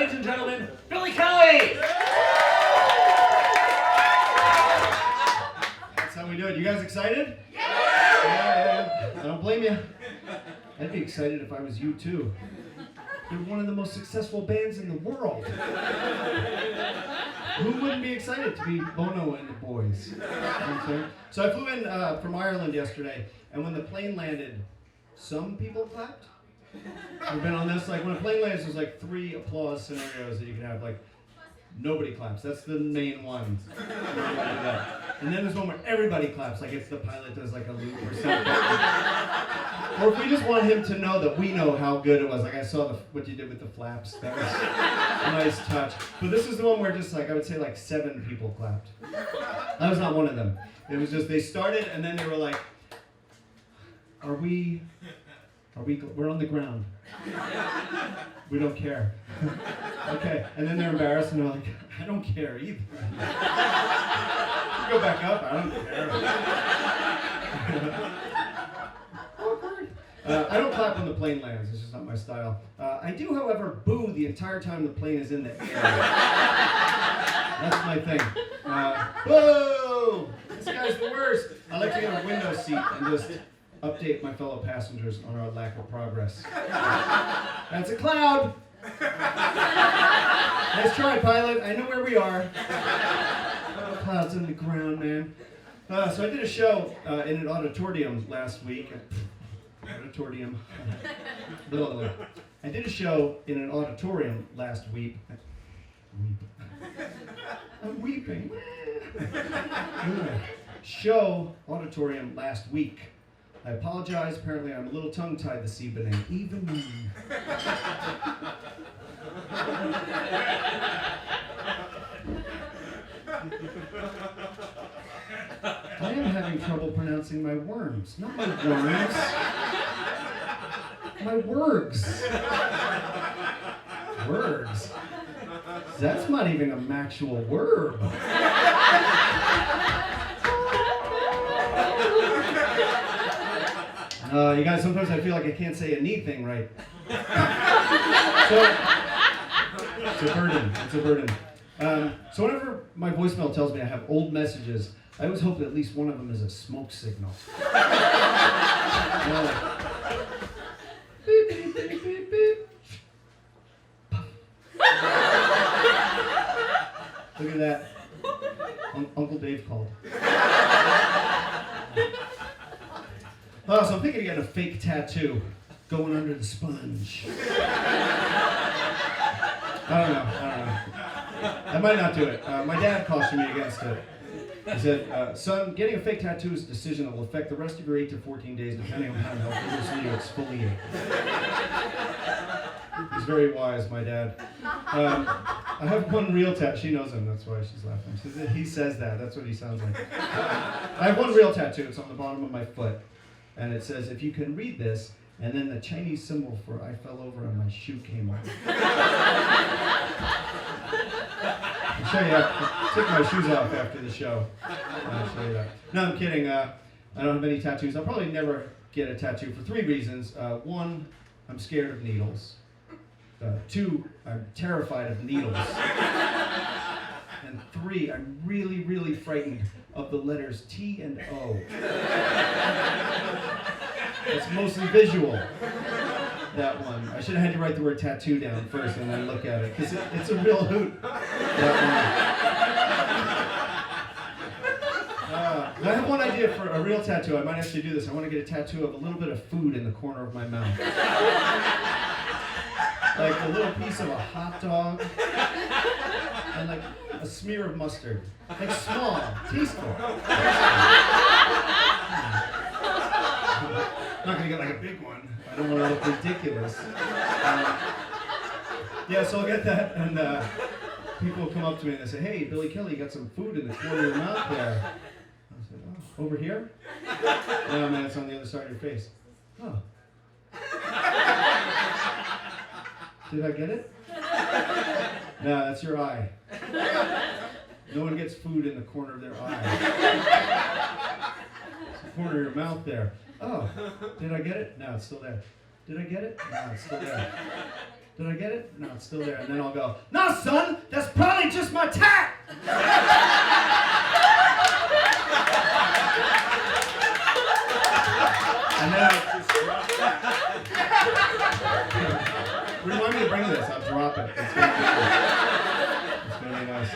ladies and gentlemen, Billy Kelly! That's how we do it. You guys excited? Yeah! I don't blame you. I'd be excited if I was you too. You're one of the most successful bands in the world. Who wouldn't be excited to be Bono and the boys? You know what I'm saying? So I flew in from Ireland yesterday, and when the plane landed, some people clapped. You've been on this? Like when a plane lands, there's like 3 applause scenarios that you can have. Like nobody claps. That's the main one. And then there's one where everybody claps, like if the pilot does like a loop or something. Or if we just want him to know that we know how good it was. Like I saw what you did with the flaps. That was a nice touch. But this is the one where just like, I would say like 7 people clapped. I was not one of them. It was just, they started and then they were like, we're on the ground. We don't care. Okay, and then they're embarrassed and they're like, I don't care either. Go back up, I don't care. I don't clap when the plane lands, it's just not my style. I do, however, boo the entire time the plane is in the air. That's my thing. Whoa! This guy's the worst. I like to get a window seat and just update my fellow passengers on our lack of progress. That's a cloud! Nice try, pilot. I know where we are. Clouds in the ground, man. So I did a show in an auditorium last week. Auditorium. I did a show in an auditorium last week. I'm weeping. Show auditorium last week. I apologize. Apparently, I'm a little tongue-tied this evening. Even me. I am having trouble pronouncing my worms. Not my worms. My words. Words. That's not even an actual verb. You guys, sometimes I feel like I can't say anything right. So, it's a burden. It's a burden. So whenever my voicemail tells me I have old messages, I always hope that at least one of them is a smoke signal. Beep, beep, beep, beep, beep. Look at that. Uncle Dave called. So I'm thinking of getting a fake tattoo going under the sponge. I don't know. I might not do it. My dad cautioned me against it. He said, son, getting a fake tattoo is a decision that will affect the rest of your 8 to 14 days, depending on how vigorously you exfoliate. He's very wise, my dad. I have one real tattoo. She knows him, that's why she's laughing. He says that, that's what he sounds like. I have one real tattoo. It's on the bottom of my foot. And it says, if you can read this, and then the Chinese symbol for I fell over and my shoe came off. I'll show you. I took my shoes off after the show. I'll show you that. No, I'm kidding. I don't have any tattoos. I'll probably never get a tattoo for 3 reasons. 1, I'm scared of needles. 2, I'm terrified of needles. And 3, I'm really, really frightened of the letters T and O. It's mostly visual, that one. I should have had you write the word tattoo down first and then look at it, because it's a real hoot, that one. I have one idea for a real tattoo. I might actually do this. I want to get a tattoo of a little bit of food in the corner of my mouth. Like a little piece of a hot dog, and like a smear of mustard. Like small, tasteful. I'm not gonna get like a big one. I don't want to look ridiculous. Yeah, so I'll get that, and people will come up to me and they say, "Hey, Billy Kelly, you got some food in the corner of your mouth there." I said, "Oh, over here?" "No, man, it's on the other side of your face." "Oh." Did I get it? No, that's your eye. No one gets food in the corner of their eye. It's the corner of your mouth there. Oh, did I get it? No, it's still there. Did I get it? No, it's still there. Did I get it? No, it's still there. And then I'll go, no, son, that's probably just my tat. And then remind me to bring this. I'll drop it. It's going to be nice.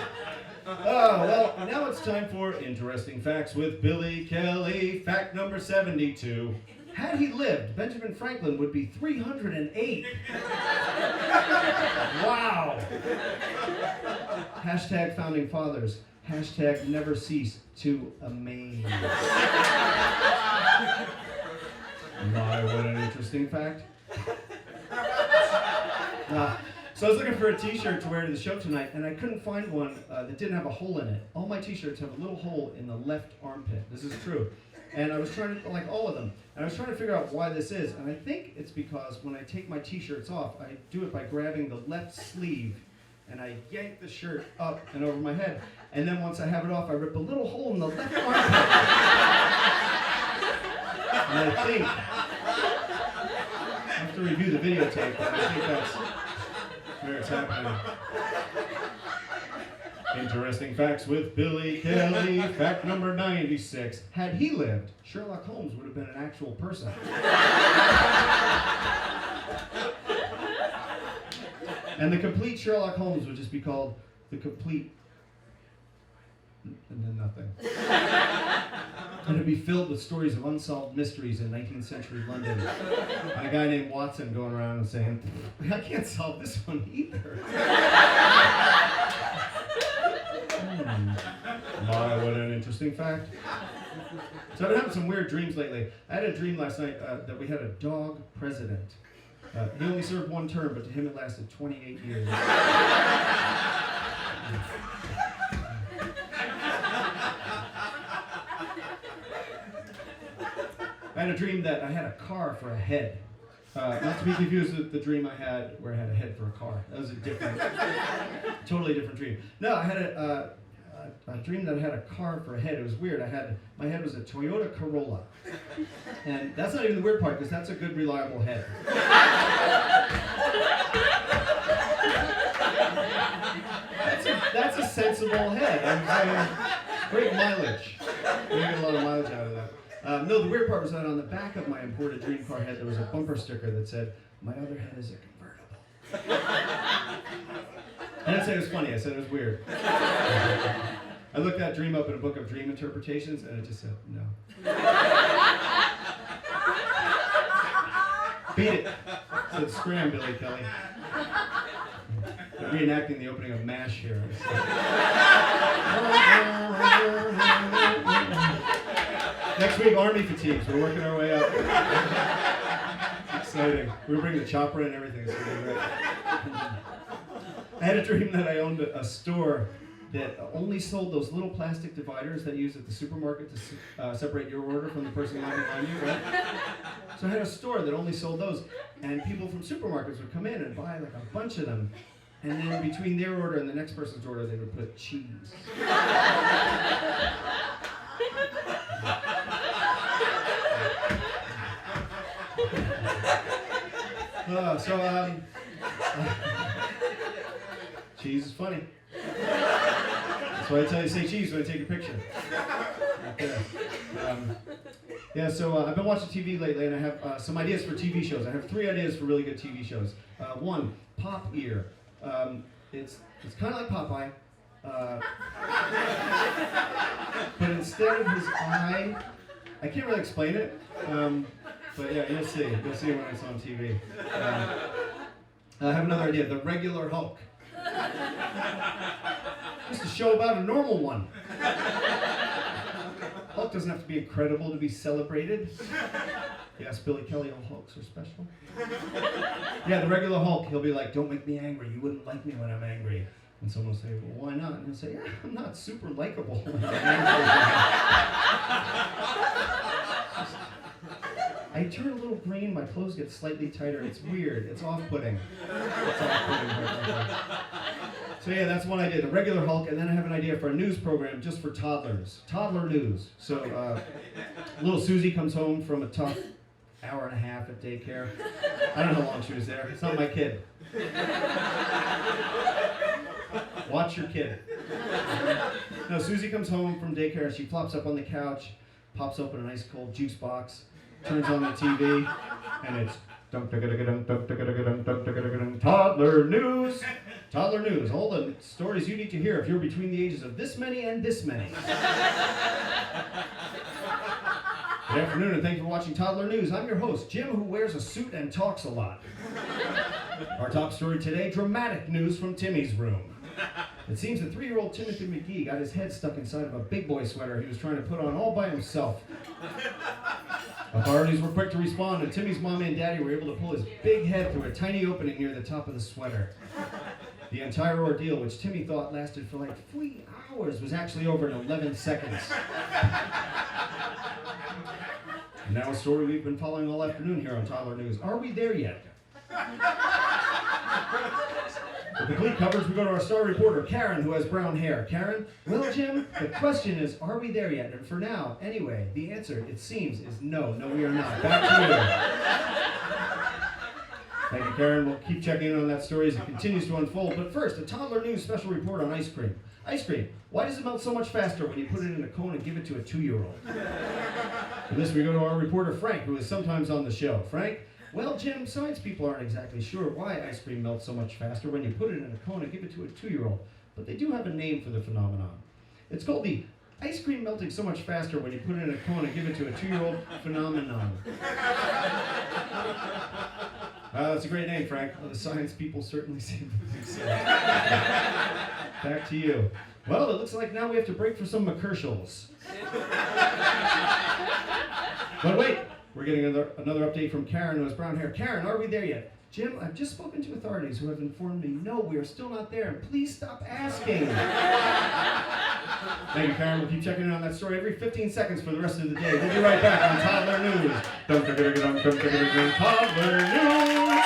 Oh, well, now it's time for Interesting Facts with Billy Kelly. Fact number 72. Had he lived, Benjamin Franklin would be 308. Wow. Hashtag Founding Fathers. Hashtag never cease to amaze. My, what an interesting fact. So I was looking for a t-shirt to wear to the show tonight, and I couldn't find one that didn't have a hole in it. All my t-shirts have a little hole in the left armpit. This is true. And I was trying to, like all of them, and I was trying to figure out why this is. And I think it's because when I take my t-shirts off, I do it by grabbing the left sleeve, and I yank the shirt up and over my head. And then once I have it off, I rip a little hole in the left armpit. And I think, I have to review the videotape, but I think that's where it's happening. Interesting Facts with Billy Kelly. Fact number 96. Had he lived, Sherlock Holmes would have been an actual person. And the complete Sherlock Holmes would just be called the complete, and then nothing. And it'd be filled with stories of unsolved mysteries in 19th century London. And a guy named Watson going around and saying, I can't solve this one either. My, what an interesting fact. So I've been having some weird dreams lately. I had a dream last night that we had a dog president. He only served one term, but to him it lasted 28 years. I had a dream that I had a car for a head. Not to be confused with the dream I had where I had a head for a car. That was a different, totally different dream. No, I had a dream that I had a car for a head. It was weird. My head was a Toyota Corolla. And that's not even the weird part, because that's a good, reliable head. That's a sensible head. I'm saying, great mileage. You get a lot of mileage out of that. No, the weird part was that on the back of my imported dream car head, there was a bumper sticker that said, my other head is a convertible. I didn't say it was funny, I said it was weird. I looked that dream up in a book of dream interpretations, and it just said, no. Beat it. It said, scram, Billy Kelly. They're reenacting the opening of MASH here. Next week, Army fatigues. We're working our way up. Exciting. We're bringing the chopper and everything. It's gonna be great. I had a dream that I owned a store that only sold those little plastic dividers that you use at the supermarket to separate your order from the person lying behind you, right? So I had a store that only sold those, and people from supermarkets would come in and buy like a bunch of them, and then between their order and the next person's order, they would put cheese. Cheese is funny. That's why I tell you to say cheese when I take a picture. Okay. I've been watching TV lately, and I have some ideas for TV shows. I have 3 ideas for really good TV shows. 1, Pop Ear. It's kind of like Popeye, but instead of his eye, I can't really explain it. But yeah, you'll see. You'll see when it's on TV. I have another idea. The Regular Hulk. Just a show about a normal one. Hulk doesn't have to be incredible to be celebrated. Yes, Billy Kelly, all Hulks are special. Yeah, the Regular Hulk, he'll be like, don't make me angry. You wouldn't like me when I'm angry. And someone will say, well, why not? And he'll say, yeah, I'm not super likable when I'm angry. I turn a little green, my clothes get slightly tighter. It's weird. It's off-putting. So yeah, that's one idea, the Regular Hulk, and then I have an idea for a news program just for toddlers. Toddler news. So little Susie comes home from a tough hour and a half at daycare. I don't know how long she was there. It's not my kid. Watch your kid. No, Susie comes home from daycare and she flops up on the couch, pops open a nice cold juice box, turns on the TV, and it's Toddler News. Toddler News. All the stories you need to hear if you're between the ages of this many and this many. Good afternoon, and thank you for watching Toddler News. I'm your host, Jim, who wears a suit and talks a lot. Our top story today, dramatic news from Timmy's room. It seems that 3-year-old Timothy McGee got his head stuck inside of a big boy sweater he was trying to put on all by himself. Authorities were quick to respond, and Timmy's mommy and daddy were able to pull his big head through a tiny opening near the top of the sweater. The entire ordeal, which Timmy thought lasted for like 3 hours, was actually over in 11 seconds. Now a story we've been following all afternoon here on Toddler News. Are we there yet? For complete coverage, we go to our star reporter, Karen, who has brown hair. Karen, well, Jim, the question is, are we there yet? And for now, anyway, the answer, it seems, is no. No, we are not. Back to you. Thank you, Karen. We'll keep checking in on that story as it continues to unfold. But first, a Toddler News special report on ice cream. Ice cream. Why does it melt so much faster when you put it in a cone and give it to a 2-year-old? For this, we go to our reporter, Frank, who is sometimes on the show. Frank? Well, Jim, science people aren't exactly sure why ice cream melts so much faster when you put it in a cone and give it to a 2-year-old, but they do have a name for the phenomenon. It's called the ice cream melting so much faster when you put it in a cone and give it to a 2-year-old phenomenon. That's a great name, Frank. Well, the science people certainly seem to think so. Back to you. Well, it looks like now we have to break for some commercials. But wait! We're getting another update from Karen, who has brown hair. Karen, are we there yet? Jim, I've just spoken to authorities who have informed me, no, we are still not there, and please stop asking. Thank you, Karen. We'll keep checking in on that story every 15 seconds for the rest of the day. We'll be right back on Toddler News. Toddler News.